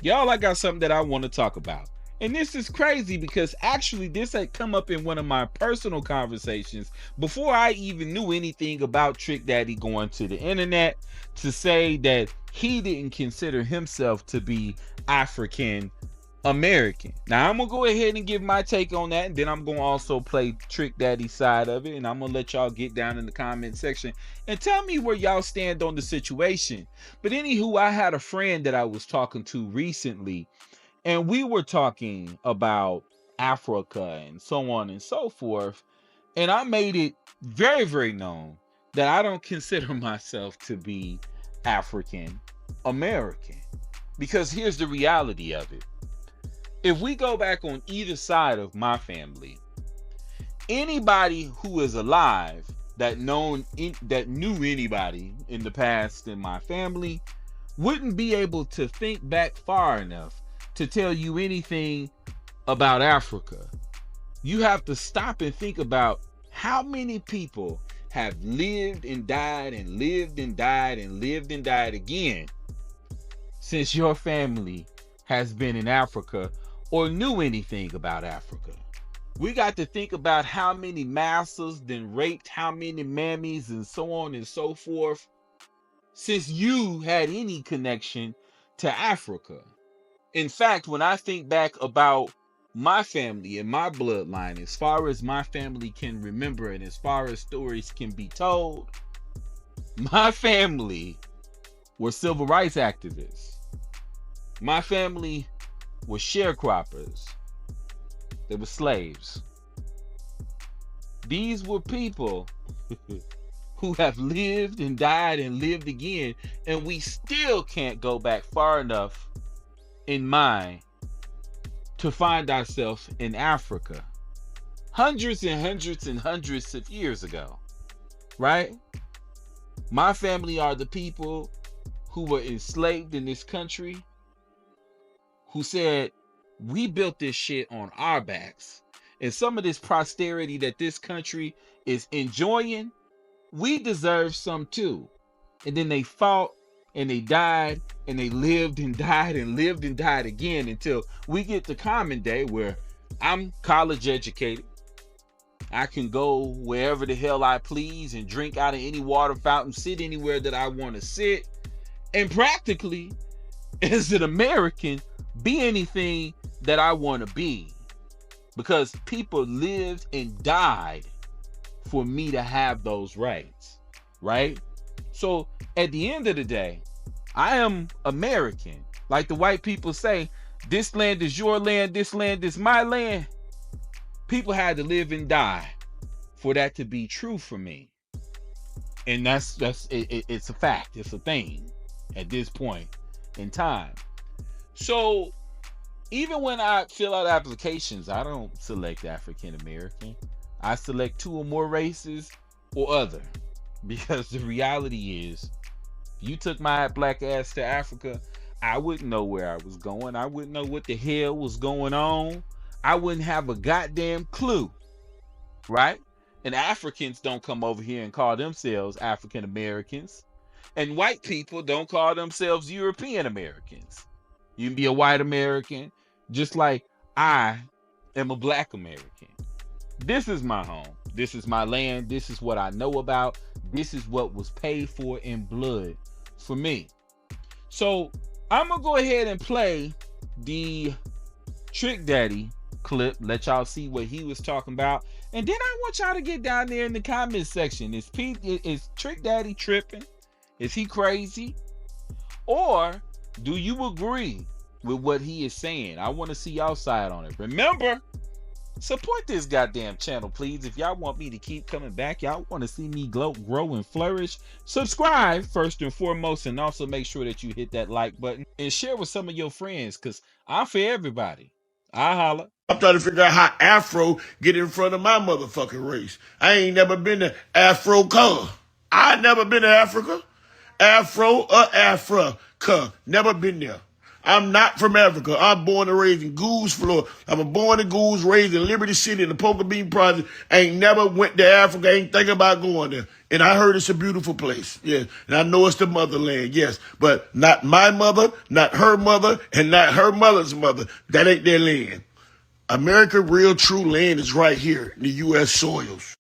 Y'all, I got something that I want to talk about. And this is crazy because actually this had come up in one of my personal conversations before I even knew anything about Trick Daddy going to the internet to say that he didn't consider himself to be African American. Now I'm gonna go ahead and give my take on that, and then I'm gonna also play Trick Daddy's side of it, and I'm gonna let y'all get down in the comment section and tell me where y'all stand on the situation. But anywho, I had a friend that I was talking to recently, and we were talking about Africa and so on and so forth, and I made it very, very known that I don't consider myself to be African American. Because here's the reality of it. If we go back on either side of my family, anybody who is alive that knew anybody in the past in my family wouldn't be able to think back far enough to tell you anything about Africa. You have to stop and think about how many people have lived and died and lived and died and lived and died again since your family has been in Africa or knew anything about Africa. We got to think about how many masters then raped how many mammies and so on and so forth since you had any connection to Africa. In fact, when I think back about my family and my bloodline, as far as my family can remember and as far as stories can be told, my family were civil rights activists. My family were sharecroppers. They were slaves. These were people who have lived and died and lived again, and we still can't go back far enough in mind to find ourselves in Africa. Hundreds and hundreds and hundreds of years ago, right? My family are the people who were enslaved in this country, who said, we built this shit on our backs. And some of this prosperity that this country is enjoying, we deserve some too. And then they fought and they died and they lived and died and lived and died again until we get to common day where I'm college educated. I can go wherever the hell I please and drink out of any water fountain, sit anywhere that I want to sit, and practically, as an American, be anything that I want to be. Because people lived and died for me to have those rights, right? So at the end of the day, I am American. Like the white people say, this land is your land, this land is my land. People had to live and die for that to be true for me. And it's a fact, it's a thing at this point in time. So even when I fill out applications, I don't select African American. I select two or more races or other. Because the reality is, if you took my black ass to Africa, I wouldn't know where I was going. I wouldn't know what the hell was going on. I wouldn't have a goddamn clue. Right? And Africans don't come over here and call themselves African Americans. And white people don't call themselves European Americans. You can be a white American, just like I am a black American. This is my home. This is my land. This is what I know about. This is what was paid for in blood for me. So I'm going to go ahead and play the Trick Daddy clip. Let y'all see what he was talking about. And then I want y'all to get down there in the comment section. Is Trick Daddy tripping? Is he crazy? Or do you agree with what he is saying? I want to see y'all side on it. Remember, support this goddamn channel, please. If y'all want me to keep coming back, y'all want to see me grow and flourish, subscribe first and foremost, and also make sure that you hit that like button and share with some of your friends, because I'm for everybody. I holla. I'm trying to figure out how Afro get in front of my motherfucking race. I ain't never been to Africa. I never been to Africa. Afro or Africa. Never been there. I'm not from Africa. I'm born and raised in Goose, Florida. I'm born in Goose, raised in Liberty City in the Poker Bean Project. I ain't never went to Africa. Ain't thinking about going there. And I heard it's a beautiful place. Yeah. And I know it's the motherland. Yes. But not my mother, not her mother, and not her mother's mother. That ain't their land. America, real true land is right here in the U.S. soils.